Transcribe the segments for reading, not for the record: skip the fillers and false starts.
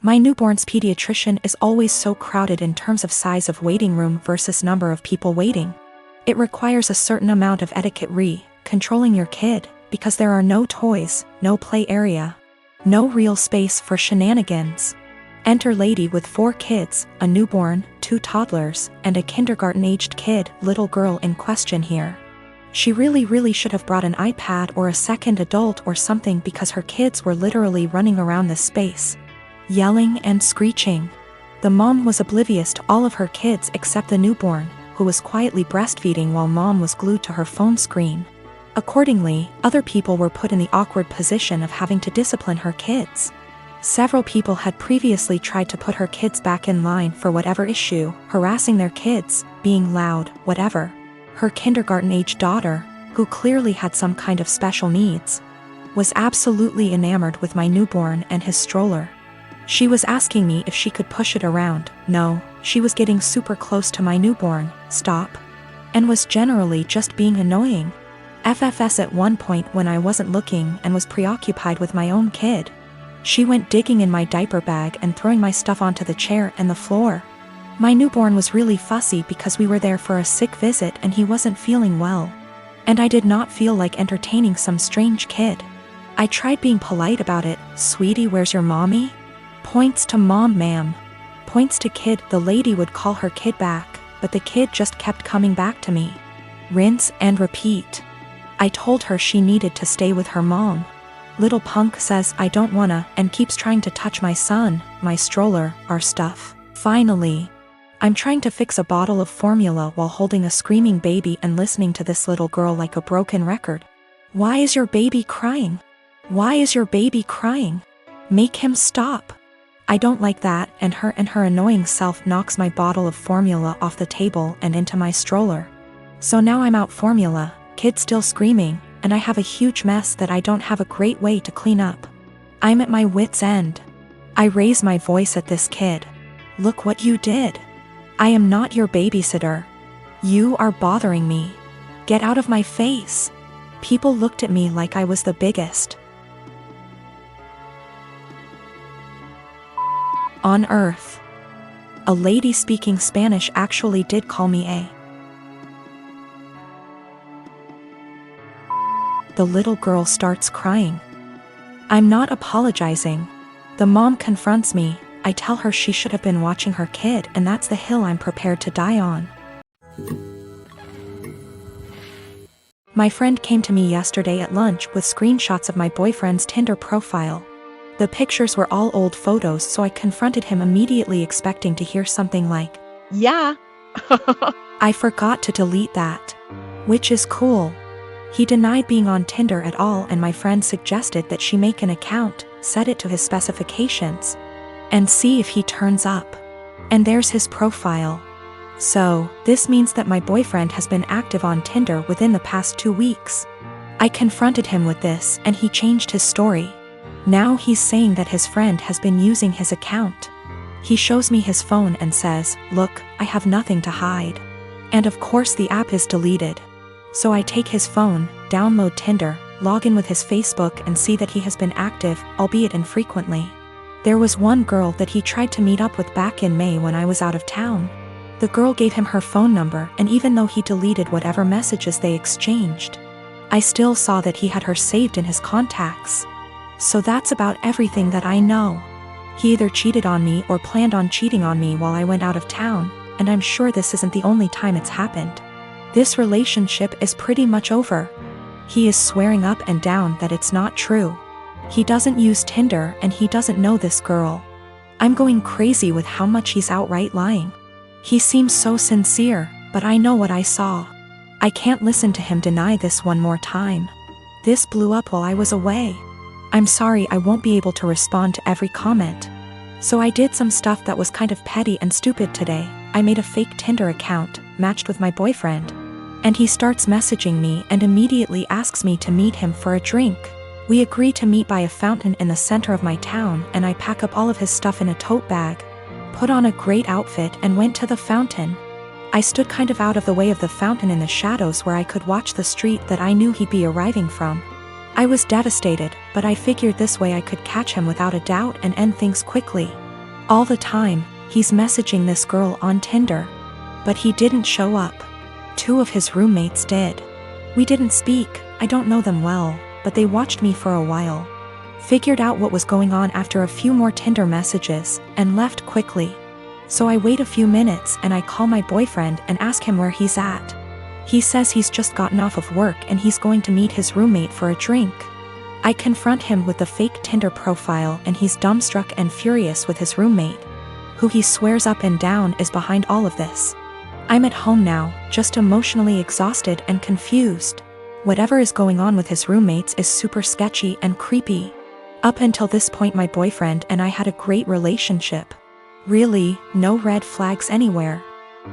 My newborn's pediatrician is always so crowded in terms of size of waiting room versus number of people waiting. It requires a certain amount of etiquette controlling your kid, because there are no toys, no play area, no real space for shenanigans. Enter lady with 4 kids, a newborn, 2 toddlers, and a kindergarten-aged kid, little girl in question here. She really should have brought an iPad or a second adult or something because her kids were literally running around this space, yelling and screeching. The mom was oblivious to all of her kids except the newborn, who was quietly breastfeeding while mom was glued to her phone screen. Accordingly, other people were put in the awkward position of having to discipline her kids. Several people had previously tried to put her kids back in line for whatever issue, harassing their kids, being loud, whatever. Her kindergarten-age daughter, who clearly had some kind of special needs, was absolutely enamored with my newborn and his stroller. She was asking me if she could push it around. No, she was getting super close to my newborn, stop, and was generally just being annoying. FFS at one point when I wasn't looking and was preoccupied with my own kid. She went digging in my diaper bag and throwing my stuff onto the chair and the floor. My newborn was really fussy because we were there for a sick visit and he wasn't feeling well. And I did not feel like entertaining some strange kid. I tried being polite about it. Sweetie, where's your mommy? Points to mom, ma'am. Points to kid. The lady would call her kid back, but the kid just kept coming back to me. Rinse and repeat. I told her she needed to stay with her mom. Little punk says I don't wanna and keeps trying to touch my son, my stroller, our stuff. Finally, I'm trying to fix a bottle of formula while holding a screaming baby and listening to this little girl like a broken record. Why is your baby crying? Why is your baby crying? Make him stop. I don't like that, and her annoying self knocks my bottle of formula off the table and into my stroller. So now I'm out formula, kid still screaming, and I have a huge mess that I don't have a great way to clean up. I'm at my wit's end. I raise my voice at this kid. Look what you did. I am not your babysitter. You are bothering me. Get out of my face. People looked at me like I was the biggest on earth. A lady speaking Spanish actually did call me a. The little girl starts crying. I'm not apologizing. The mom confronts me. I tell her she should have been watching her kid, and that's the hill I'm prepared to die on. My friend came to me yesterday at lunch with screenshots of my boyfriend's Tinder profile. The pictures were all old photos, so I confronted him immediately, expecting to hear something like, "Yeah." I forgot to delete that. Which is cool. He denied being on Tinder at all, and my friend suggested that she make an account, set it to his specifications, and see if he turns up. And there's his profile. So, this means that my boyfriend has been active on Tinder within the past 2 weeks. I confronted him with this, and he changed his story. Now he's saying that his friend has been using his account. He shows me his phone and says, "Look, I have nothing to hide." And of course the app is deleted. So I take his phone, download Tinder, log in with his Facebook and see that he has been active, albeit infrequently. There was one girl that he tried to meet up with back in May when I was out of town. The girl gave him her phone number, and even though he deleted whatever messages they exchanged, I still saw that he had her saved in his contacts. So that's about everything that I know. He either cheated on me or planned on cheating on me while I went out of town, and I'm sure this isn't the only time it's happened. This relationship is pretty much over. He is swearing up and down that it's not true. He doesn't use Tinder and he doesn't know this girl. I'm going crazy with how much he's outright lying. He seems so sincere, but I know what I saw. I can't listen to him deny this one more time. This blew up while I was away. I'm sorry, I won't be able to respond to every comment. So I did some stuff that was kind of petty and stupid today. I made a fake Tinder account, matched with my boyfriend. And he starts messaging me and immediately asks me to meet him for a drink. We agree to meet by a fountain in the center of my town, and I pack up all of his stuff in a tote bag, put on a great outfit and went to the fountain. I stood kind of out of the way of the fountain in the shadows where I could watch the street that I knew he'd be arriving from. I was devastated, but I figured this way I could catch him without a doubt and end things quickly. All the time, he's messaging this girl on Tinder. But he didn't show up. 2 of his roommates did. We didn't speak, I don't know them well, but they watched me for a while. Figured out what was going on after a few more Tinder messages, and left quickly. So I wait a few minutes and I call my boyfriend and ask him where he's at. He says he's just gotten off of work and he's going to meet his roommate for a drink. I confront him with the fake Tinder profile and he's dumbstruck and furious with his roommate, who he swears up and down is behind all of this. I'm at home now, just emotionally exhausted and confused. Whatever is going on with his roommates is super sketchy and creepy. Up until this point my boyfriend and I had a great relationship. Really, no red flags anywhere.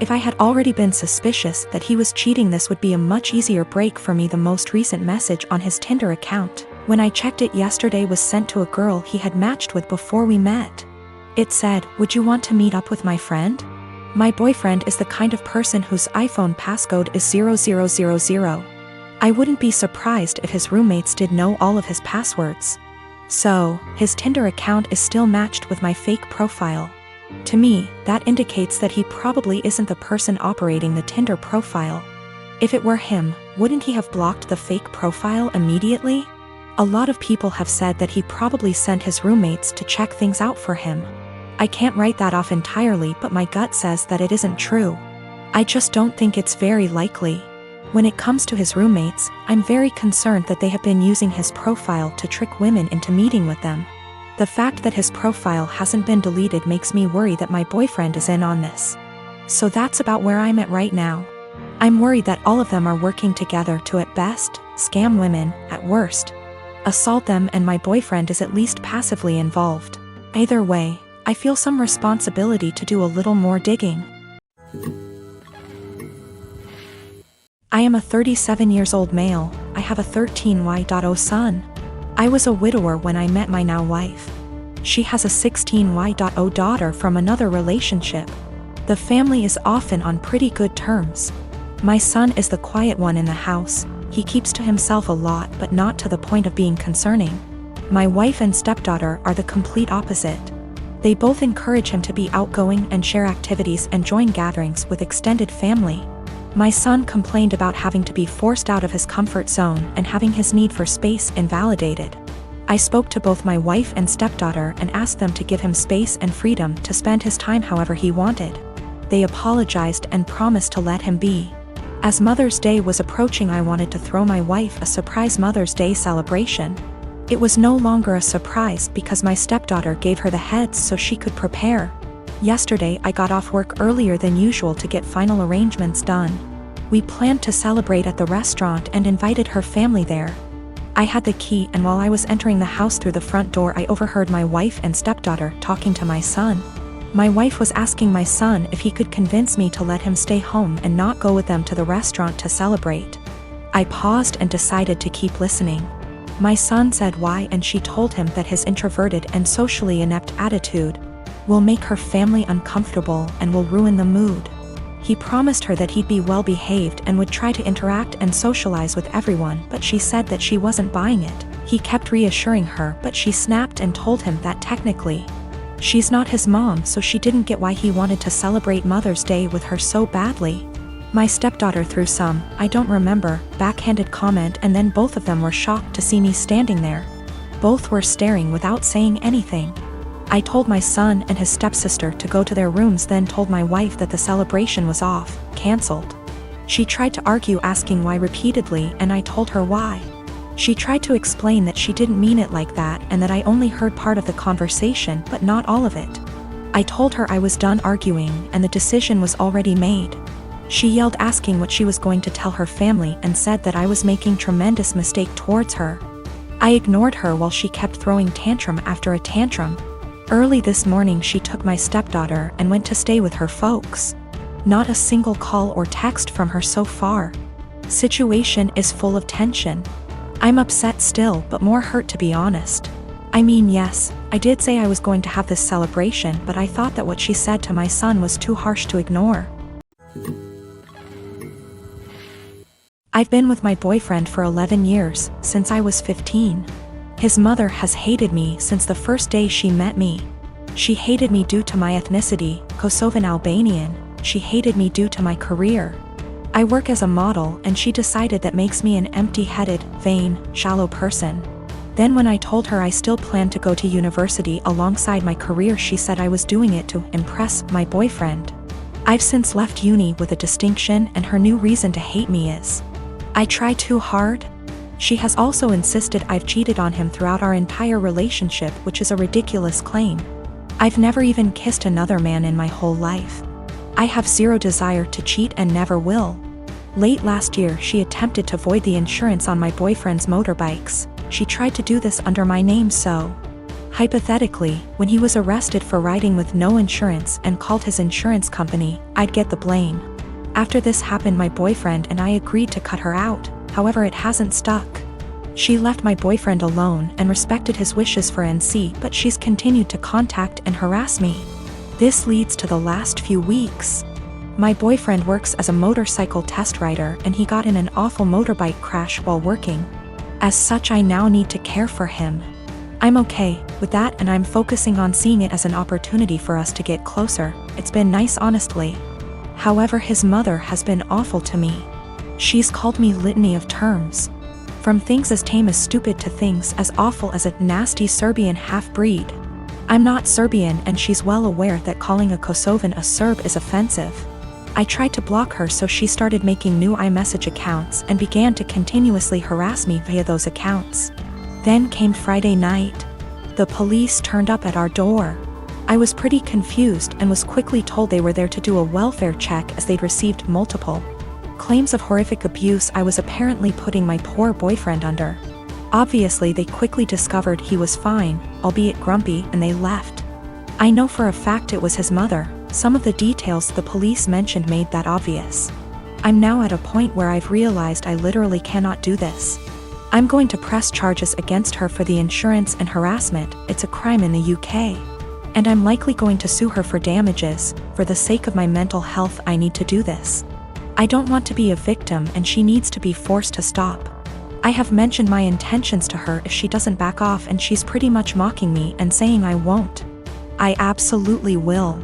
If I had already been suspicious that he was cheating, this would be a much easier break for me. The most recent message on his Tinder account, when I checked it yesterday, was sent to a girl he had matched with before we met. It said, "Would you want to meet up with my friend?" My boyfriend is the kind of person whose iPhone passcode is 0000. I wouldn't be surprised if his roommates did know all of his passwords. So, his Tinder account is still matched with my fake profile. To me, that indicates that he probably isn't the person operating the Tinder profile. If it were him, wouldn't he have blocked the fake profile immediately? A lot of people have said that he probably sent his roommates to check things out for him. I can't write that off entirely, but my gut says that it isn't true. I just don't think it's very likely. When it comes to his roommates, I'm very concerned that they have been using his profile to trick women into meeting with them. The fact that his profile hasn't been deleted makes me worry that my boyfriend is in on this. So that's about where I'm at right now. I'm worried that all of them are working together to, at best, scam women, at worst, assault them, and my boyfriend is at least passively involved. Either way, I feel some responsibility to do a little more digging. I am a 37 years old male. I have a 13Y.0 son. I was a widower when I met my now wife. She has a 16Y.0 daughter from another relationship. The family is often on pretty good terms. My son is the quiet one in the house. He keeps to himself a lot, but not to the point of being concerning. My wife and stepdaughter are the complete opposite. They both encourage him to be outgoing and share activities and join gatherings with extended family. My son complained about having to be forced out of his comfort zone and having his need for space invalidated. I spoke to both my wife and stepdaughter and asked them to give him space and freedom to spend his time however he wanted. They apologized and promised to let him be. As Mother's Day was approaching, I wanted to throw my wife a surprise Mother's Day celebration. It was no longer a surprise because my stepdaughter gave her the heads so she could prepare. Yesterday I got off work earlier than usual to get final arrangements done. We planned to celebrate at the restaurant and invited her family there. I had the key, and while I was entering the house through the front door, I overheard my wife and stepdaughter talking to my son. My wife was asking my son if he could convince me to let him stay home and not go with them to the restaurant to celebrate. I paused and decided to keep listening. My son said why, and she told him that his introverted and socially inept attitude will make her family uncomfortable and will ruin the mood. He promised her that he'd be well behaved and would try to interact and socialize with everyone, but she said that she wasn't buying it. He kept reassuring her, but she snapped and told him that technically she's not his mom, so she didn't get why he wanted to celebrate Mother's Day with her so badly. My stepdaughter threw some, I don't remember, backhanded comment, and then both of them were shocked to see me standing there. Both were staring without saying anything. I told my son and his stepsister to go to their rooms, then told my wife that the celebration was off, cancelled. She tried to argue, asking why repeatedly, and I told her why. She tried to explain that she didn't mean it like that and that I only heard part of the conversation but not all of it. I told her I was done arguing and the decision was already made. She yelled, asking what she was going to tell her family, and said that I was making tremendous mistake towards her. I ignored her while she kept throwing tantrum after a tantrum. Early this morning she took my stepdaughter and went to stay with her folks. Not a single call or text from her so far. Situation is full of tension. I'm upset still, but more hurt, to be honest. I mean, yes, I did say I was going to have this celebration, but I thought that what she said to my son was too harsh to ignore. I've been with my boyfriend for 11 years, since I was 15. His mother has hated me since the first day she met me. She hated me due to my ethnicity, Kosovan Albanian. She hated me due to my career. I work as a model, and she decided that makes me an empty-headed, vain, shallow person. Then when I told her I still planned to go to university alongside my career, she said I was doing it to impress my boyfriend. I've since left uni with a distinction, and her new reason to hate me is I try too hard. She has also insisted I've cheated on him throughout our entire relationship, which is a ridiculous claim. I've never even kissed another man in my whole life. I have zero desire to cheat and never will. Late last year, she attempted to void the insurance on my boyfriend's motorbikes. She tried to do this under my name, so hypothetically, when he was arrested for riding with no insurance and called his insurance company, I'd get the blame. After this happened, my boyfriend and I agreed to cut her out. However, it hasn't stuck. She left my boyfriend alone and respected his wishes for NC, but she's continued to contact and harass me. This leads to the last few weeks. My boyfriend works as a motorcycle test rider, and he got in an awful motorbike crash while working. As such, I now need to care for him. I'm okay with that, and I'm focusing on seeing it as an opportunity for us to get closer. It's been nice, honestly. However, his mother has been awful to me. She's called me litany of terms. From things as tame as stupid to things as awful as a nasty Serbian half-breed. I'm not Serbian, and she's well aware that calling a Kosovan a Serb is offensive. I tried to block her, so she started making new iMessage accounts and began to continuously harass me via those accounts. Then came Friday night. The police turned up at our door. I was pretty confused and was quickly told they were there to do a welfare check as they'd received multiple claims of horrific abuse I was apparently putting my poor boyfriend under. Obviously, they quickly discovered he was fine, albeit grumpy, and they left. I know for a fact it was his mother. Some of the details the police mentioned made that obvious. I'm now at a point where I've realized I literally cannot do this. I'm going to press charges against her for the insurance and harassment. It's a crime in the UK. And I'm likely going to sue her for damages. For the sake of my mental health, I need to do this. I don't want to be a victim, and she needs to be forced to stop. I have mentioned my intentions to her if she doesn't back off, and she's pretty much mocking me and saying I won't. I absolutely will.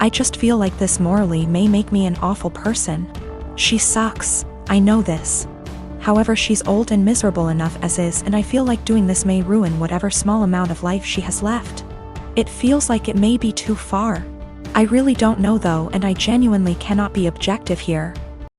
I just feel like this morally may make me an awful person. She sucks. I know this. However, she's old and miserable enough as is, and I feel like doing this may ruin whatever small amount of life she has left. It feels like it may be too far. I really don't know though, and I genuinely cannot be objective here.